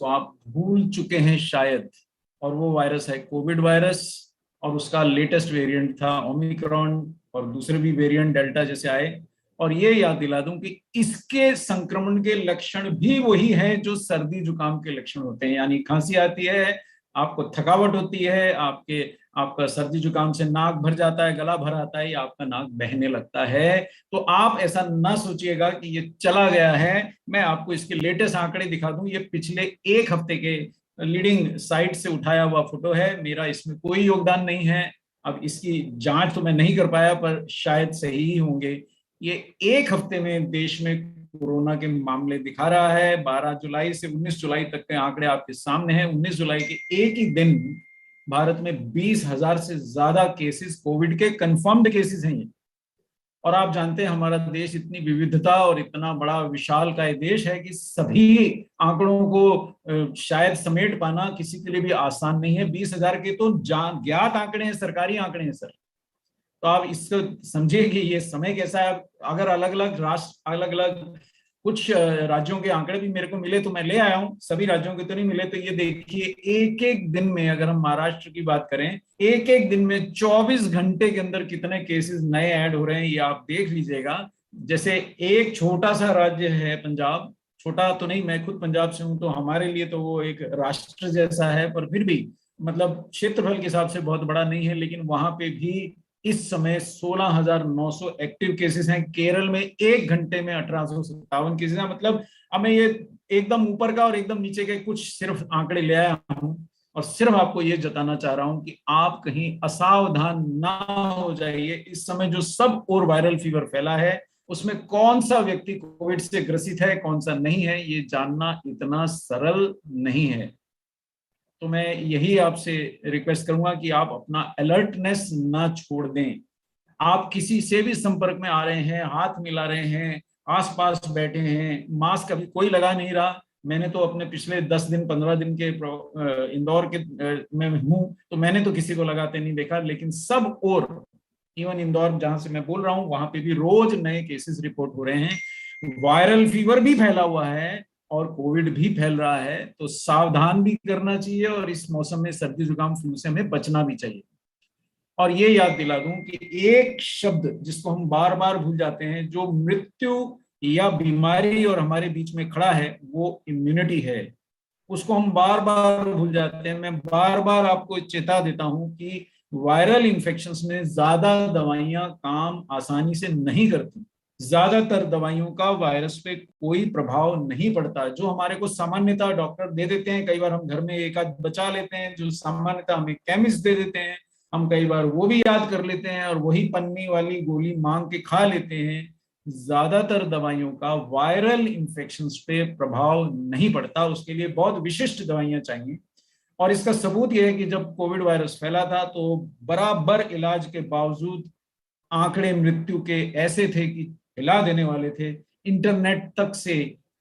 तो आप भूल चुके हैं शायद, और वो वायरस है कोविड वायरस, और उसका लेटेस्ट वेरिएंट था ओमिक्रॉन, और दूसरे भी वेरिएंट डेल्टा जैसे आए। और ये याद दिला दूं कि इसके संक्रमण के लक्षण भी वही हैं जो सर्दी जुकाम के लक्षण होते हैं, यानी खांसी आती है, आपको थकावट होती है, आपका सर्दी जुकाम से नाक भर जाता है, गला भर आता है, या आपका नाक बहने लगता है। तो आप ऐसा ना सोचिएगा कि ये चला गया है। मैं आपको इसके लेटेस्ट आंकड़े दिखा दूं, ये पिछले एक हफ्ते के लीडिंग साइट से उठाया हुआ फोटो है, मेरा इसमें कोई योगदान नहीं है। अब इसकी जांच तो मैं नहीं कर पाया, पर शायद सही ही होंगे। ये एक हफ्ते में देश में कोरोना के मामले दिखा रहा है। 12 जुलाई से 19 जुलाई तक के आंकड़े आपके सामने हैं। 19 जुलाई के एक ही दिन भारत में 20,000 से ज्यादा केसेस, कोविड के कंफर्म्ड केसेस हैं ये। और आप जानते हैं हमारा देश इतनी विविधता और इतना बड़ा विशाल का देश है कि सभी आंकड़ों को शायद समेट पाना किसी के लिए भी आसान नहीं है। 20,000 के तो ज्ञात आंकड़े हैं, सरकारी आंकड़े हैं सर। तो आप इसको समझिए कि ये समय कैसा है। अगर अलग अलग राष्ट्र, अलग अलग कुछ राज्यों के आंकड़े भी मेरे को मिले तो मैं ले आया हूं, सभी राज्यों के तो नहीं मिले। तो ये देखिए, एक एक दिन में, अगर हम महाराष्ट्र की बात करें, एक एक दिन में 24 घंटे के अंदर कितने केसेस नए ऐड हो रहे हैं, ये आप देख लीजिएगा। जैसे एक छोटा सा राज्य है पंजाब, छोटा तो नहीं, मैं खुद पंजाब से हूं, तो हमारे लिए तो वो एक राष्ट्र जैसा है, पर फिर भी मतलब क्षेत्रफल के हिसाब से बहुत बड़ा नहीं है। लेकिन वहां पे भी इस समय 16,900 एक्टिव केसेस हैं। केरल में एक घंटे में 1857 केसेस हैं। मतलब अब मैं ये एकदम ऊपर का और एकदम नीचे के कुछ सिर्फ आंकड़े ले आया हूं, और सिर्फ आपको ये जताना चाह रहा हूं कि आप कहीं असावधान ना हो जाइए। इस समय जो सब और वायरल फीवर फैला है, उसमें कौन सा व्यक्ति कोविड से ग्रसित है, कौन सा नहीं है, ये जानना इतना सरल नहीं है। तो मैं यही आपसे रिक्वेस्ट करूंगा कि आप अपना अलर्टनेस ना छोड़ दें। आप किसी से भी संपर्क में आ रहे हैं, हाथ मिला रहे हैं, आसपास बैठे हैं, मास्क अभी कोई लगा नहीं रहा। मैंने तो अपने पिछले 10 दिन 15 दिन के इंदौर के में हूं, तो मैंने तो किसी को लगाते नहीं देखा। लेकिन सब और इवन इंदौर जहां से मैं बोल रहा हूं, वहां पे भी रोज नए केसेस रिपोर्ट हो रहे हैं। वायरल फीवर भी फैला हुआ है और कोविड भी फैल रहा है, तो सावधान भी करना चाहिए, और इस मौसम में सर्दी जुकाम फ्लू से हमें बचना भी चाहिए। और ये याद दिला दूं कि एक शब्द जिसको हम बार बार भूल जाते हैं, जो मृत्यु या बीमारी और हमारे बीच में खड़ा है, वो इम्यूनिटी है। उसको हम बार बार भूल जाते हैं। मैं बार बार आपको चेता देता हूं कि वायरल इन्फेक्शंस में ज्यादा दवाइयां काम आसानी से नहीं करती। ज्यादातर दवाइयों का वायरस पे कोई प्रभाव नहीं पड़ता। जो हमारे को सामान्यतः डॉक्टर दे देते हैं, कई बार हम घर में एक आध बचा लेते हैं, जो सामान्यतः हमें केमिस्ट दे देते हैं, हम कई बार वो भी याद कर लेते हैं और वही पन्नी वाली गोली मांग के खा लेते हैं। ज्यादातर दवाइयों का वायरल इन्फेक्शंस पे प्रभाव नहीं पड़ता, उसके लिए बहुत विशिष्ट दवाइयां चाहिए। और इसका सबूत यह है कि जब कोविड वायरस फैला था, तो बराबर इलाज के बावजूद आंकड़े मृत्यु के ऐसे थे कि हिला देने वाले थे। इंटरनेट तक से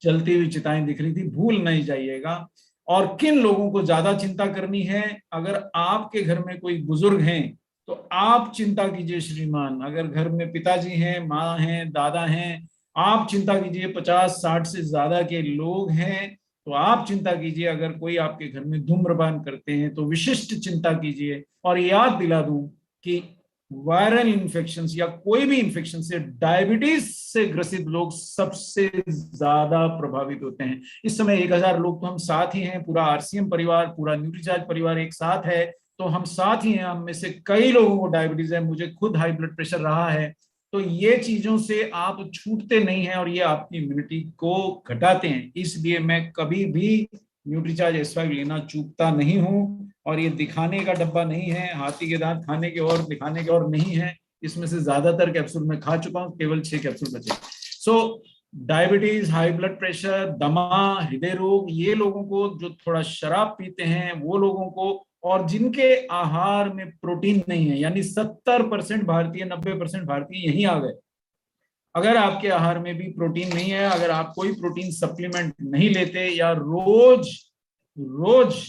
जलती हुई चिताएं दिख रही थी। भूल नहीं जाइएगा। और किन लोगों को ज्यादा चिंता करनी है, अगर आपके घर में कोई बुजुर्ग हैं तो आप चिंता कीजिए श्रीमान। अगर घर में पिताजी हैं, माँ हैं, दादा हैं, आप चिंता कीजिए। 50-60 से ज्यादा के लोग हैं तो आप चिंता कीजिए। अगर कोई आपके घर में धूम्रपान करते हैं तो विशिष्ट चिंता कीजिए। और याद दिला दूं कि वायरल इन्फेक्शन या कोई भी इन्फेक्शन से डायबिटीज से ग्रसित लोग सबसे ज्यादा प्रभावित होते हैं। इस समय 1,000 लोग तो हम साथ ही हैं, पूरा आरसीएम परिवार, पूरा न्यूट्रीचार्ज परिवार एक साथ है, तो हम साथ ही हैं। हम में से कई लोगों को डायबिटीज है, मुझे खुद हाई ब्लड प्रेशर रहा है। तो ये चीजों से आप छूटते नहीं हैं और ये आपकी इम्यूनिटी को घटाते हैं। इसलिए मैं कभी भी न्यूट्रीचार्ज S5 लेना चूकता नहीं हूं। और ये दिखाने का डब्बा नहीं है, हाथी के दांत खाने के और दिखाने के और नहीं है। इसमें से ज्यादातर कैप्सूल मैं खा चुका हूं, केवल 6 कैप्सूल बचे। सो डायबिटीज, हाई ब्लड प्रेशर, दमा, हृदय रोग, ये लोगों को, जो थोड़ा शराब पीते हैं वो लोगों को, और जिनके आहार में प्रोटीन नहीं है, यानी 70% भारतीय, 90% भारतीय यहीं आ गए। अगर आपके आहार में भी प्रोटीन नहीं है, अगर आप कोई प्रोटीन सप्लीमेंट नहीं लेते, या रोज रोज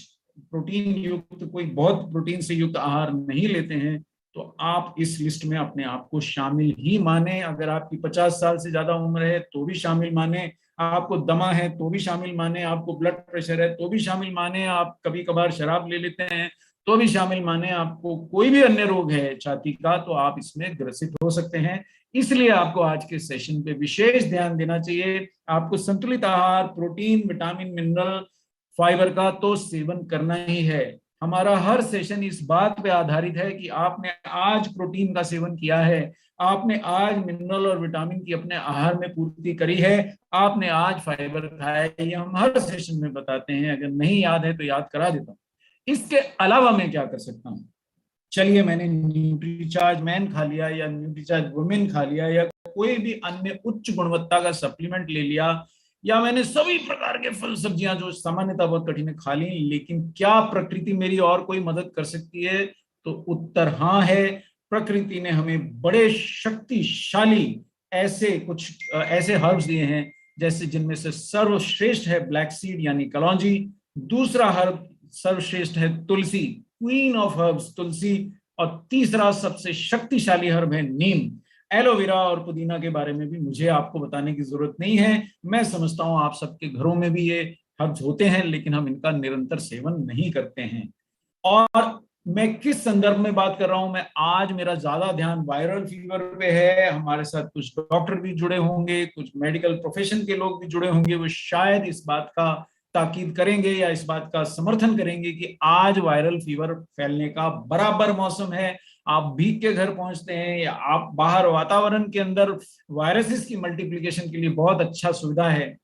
प्रोटीन युक्त, कोई बहुत प्रोटीन से युक्त आहार नहीं लेते हैं, तो आप इस लिस्ट में अपने आप को शामिल ही माने। अगर आपकी 50 साल से ज्यादा उम्र है तो भी शामिल माने। आपको दमा है तो भी शामिल माने, आपको ब्लड प्रेशर है तो भी शामिल माने, आप कभी कभार शराब ले लेते हैं तो भी शामिल माने, आपको कोई भी अन्य रोग है छाती का तो आप इसमें ग्रसित हो सकते हैं। इसलिए आपको आज के सेशन पे विशेष ध्यान देना चाहिए। आपको संतुलित आहार, प्रोटीन, विटामिन, मिनरल, फाइबर का तो सेवन करना ही है। हमारा हर सेशन इस बात पे आधारित है कि आपने आज प्रोटीन का सेवन किया है, आपने आज मिनरल और विटामिन की अपने आहार में पूर्ति करी है, आपने आज फाइबर खाया है। ये हम हर सेशन में बताते हैं, अगर नहीं याद है तो याद करा देता हूँ। इसके अलावा मैं क्या कर सकता हूँ? चलिए, मैंने न्यूट्रीचार्ज मैन खा लिया या न्यूट्रीचार्ज वुमेन खा लिया या कोई भी अन्य उच्च गुणवत्ता का सप्लीमेंट ले लिया, या मैंने सभी प्रकार के फल सब्जियां जो सामान्यतः बहुत कठिन है खा ली, लेकिन क्या प्रकृति मेरी और कोई मदद कर सकती है? तो उत्तर हाँ है। प्रकृति ने हमें बड़े शक्तिशाली ऐसे कुछ ऐसे हर्ब्स दिए हैं, जैसे जिनमें से सर्वश्रेष्ठ है ब्लैक सीड यानी कलौंजी, दूसरा हर्ब सर्वश्रेष्ठ है तुलसी, क्वीन ऑफ हर्ब्स तुलसी, और तीसरा सबसे शक्तिशाली हर्ब है नीम। एलोवेरा और पुदीना के बारे में भी मुझे आपको बताने की जरूरत नहीं है, मैं समझता हूं आप सबके घरों में भी ये हर्ब्स होते हैं, लेकिन हम इनका निरंतर सेवन नहीं करते हैं। और मैं किस संदर्भ में बात कर रहा हूं? मैं आज मेरा ज्यादा ध्यान वायरल फीवर पे है। हमारे साथ कुछ डॉक्टर भी जुड़े होंगे, कुछ मेडिकल प्रोफेशन के लोग भी जुड़े होंगे, वो शायद इस बात का ताकीद करेंगे या इस बात का समर्थन करेंगे कि आज वायरल फीवर फैलने का बराबर मौसम है। आप भीग के घर पहुंचते हैं या आप बाहर वातावरण के अंदर वायरसेस की मल्टीप्लिकेशन के लिए बहुत अच्छा सुविधा है।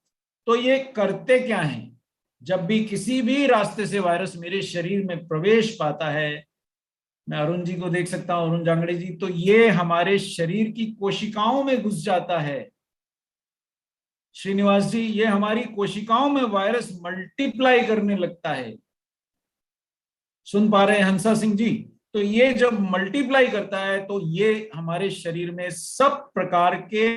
तो ये करते क्या है? जब भी किसी भी रास्ते से वायरस मेरे शरीर में प्रवेश पाता है, मैं अरुण जी को देख सकता हूं, अरुण जांगड़े जी, तो ये हमारे शरीर की कोशिकाओं में घुस जाता है। श्रीनिवास जी, ये हमारी कोशिकाओं में वायरस मल्टीप्लाई करने लगता है। सुन पा रहे हैं हंसा सिंह जी? तो ये जब मल्टीप्लाई करता है तो ये हमारे शरीर में सब प्रकार के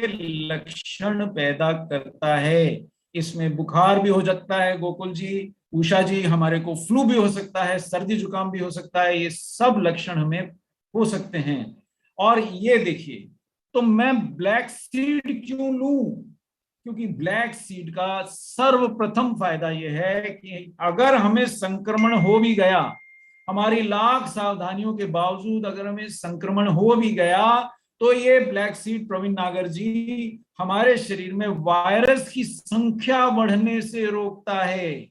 लक्षण पैदा करता है। इसमें बुखार भी हो सकता है गोकुल जी, उषा जी, हमारे को फ्लू भी हो सकता है, सर्दी जुकाम भी हो सकता है, ये सब लक्षण हमें हो सकते हैं। और ये देखिए, तो मैं ब्लैक सीड क्यों लूं? क्योंकि ब्लैक सीड का सर्वप्रथम फायदा यह है कि अगर हमें संक्रमण हो भी गया, हमारी लाख सावधानियों के बावजूद अगर हमें संक्रमण हो भी गया, तो ये ब्लैक सीड, प्रवीण नागर जी, हमारे शरीर में वायरस की संख्या बढ़ने से रोकता है।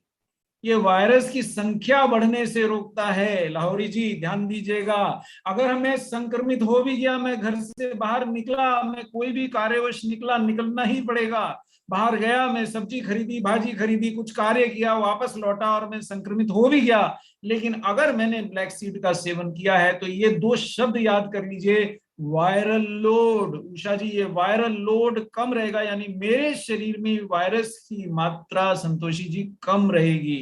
ये वायरस की संख्या बढ़ने से रोकता है। लाहौरी जी ध्यान दीजिएगा, अगर हमें संक्रमित हो भी गया, मैं घर से बाहर निकला, मैं कोई भी कार्यवश निकला, निकलना ही पड़ेगा, बाहर गया, मैं सब्जी खरीदी, भाजी खरीदी, कुछ कार्य किया, वापस लौटा और मैं संक्रमित हो भी गया, लेकिन अगर मैंने ब्लैक सीड का सेवन किया है तो ये दो शब्द याद कर लीजिए, वायरल लोड। उषा जी, ये वायरल लोड कम रहेगा, यानी मेरे शरीर में वायरस की मात्रा, संतोषी जी, कम रहेगी।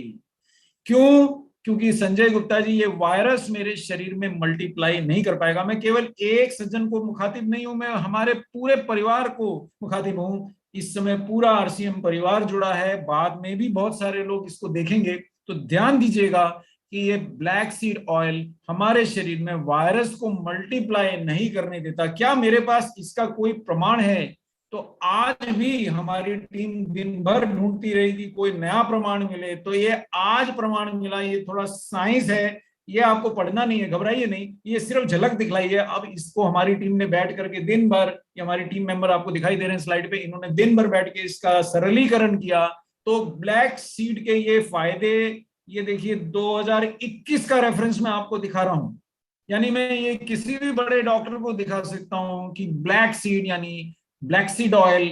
क्यों? क्योंकि संजय गुप्ता जी, ये वायरस मेरे शरीर में मल्टीप्लाई नहीं कर पाएगा। मैं केवल एक सज्जन को मुखातिब नहीं हूं, मैं हमारे पूरे परिवार को मुखातिब हूं। इस समय पूरा आरसीएम परिवार जुड़ा है, बाद में भी बहुत सारे लोग इसको देखेंगे। तो ध्यान दीजिएगा कि ये ब्लैक सीड ऑयल हमारे शरीर में वायरस को मल्टीप्लाई नहीं करने देता। क्या मेरे पास इसका कोई प्रमाण है? तो आज भी हमारी टीम दिन भर ढूंढती रहेगी कोई नया प्रमाण मिले। तो ये आज प्रमाण मिला, ये थोड़ा साइंस है, ये आपको पढ़ना नहीं है, घबराइए नहीं, ये सिर्फ झलक दिखलाई है। अब इसको हमारी टीम ने बैठ करके दिन भर, ये हमारी टीम मेंबर आपको दिखाई दे रहे हैं स्लाइड पे, इन्होंने दिन भर बैठ के इसका सरलीकरण किया। तो ब्लैक सीड के ये फायदे, ये देखिए 2021 का रेफरेंस मैं आपको दिखा रहा हूं, यानी मैं ये किसी भी बड़े डॉक्टर को दिखा सकता हूं कि ब्लैक सीड यानी ब्लैक सीड ऑयल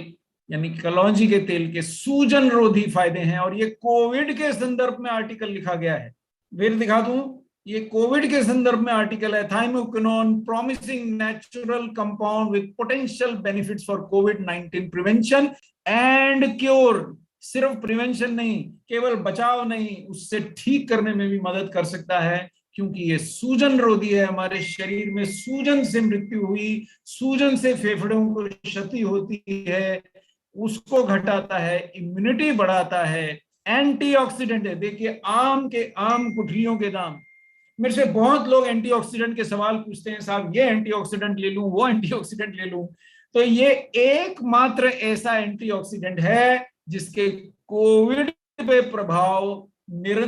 यानी कलौंजी के तेल के सूजन रोधी फायदे हैं। और ये कोविड के संदर्भ में आर्टिकल लिखा गया है, फिर दिखा दूं, ये कोविड के संदर्भ में आर्टिकल है, thymoquinone promising natural compound with potential benefits for covid prevention and cure. सिर्फ प्रिवेंशन नहीं, केवल बचाव नहीं, उससे ठीक करने में भी मदद कर सकता है, क्योंकि ये सूजन रोधी है। हमारे शरीर में सूजन से मृत्यु हुई, सूजन से फेफड़ों को क्षति होती है, उसको घटाता है, इम्यूनिटी बढ़ाता है, एंटीऑक्सीडेंट है। देखिए, आम के आम गुठलियों के दाम। मेरे से बहुत लोग एंटीऑक्सीडेंट के सवाल पूछते हैं, साहब ये एंटीऑक्सीडेंट ले लूं, वो एंटीऑक्सीडेंट ले लूं। तो ये एकमात्र ऐसा एंटीऑक्सीडेंट है जिसके कोविड पे प्रभाव निरंतर